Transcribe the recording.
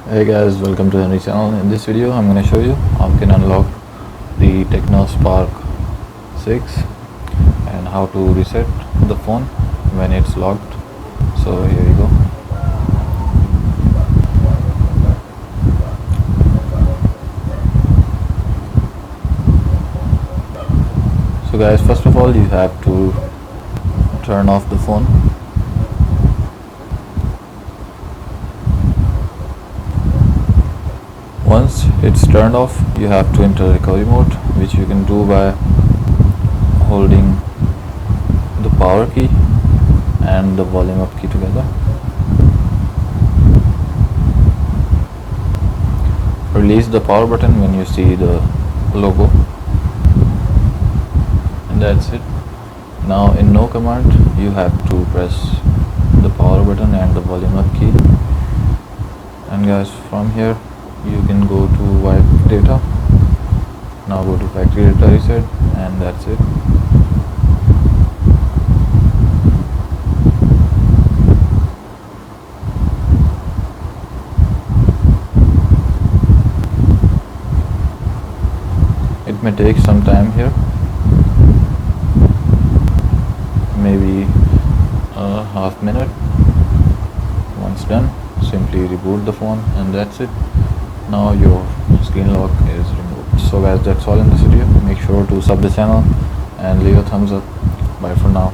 Hey guys, welcome to the new channel. In this video I'm going to show you how you can unlock the Tecno Spark 6 and how to reset the phone when it's locked. So here you go. So guys, first of all you have to turn off the phone. Once it's turned off, you have to enter recovery mode, which you can do by holding the power key and the volume up key together. Release the power button when you see the logo, and that's it. Now in no command you have to press the power button and the volume up key, and guys, from here you can go to wipe data. Now go to factory data reset, and that's it. It may take some time here, maybe a half minute. Once done, simply reboot the phone, and that's it. Now your screen lock is removed. So guys, that's all in this video. Make sure to sub the channel and leave a thumbs up. Bye for now.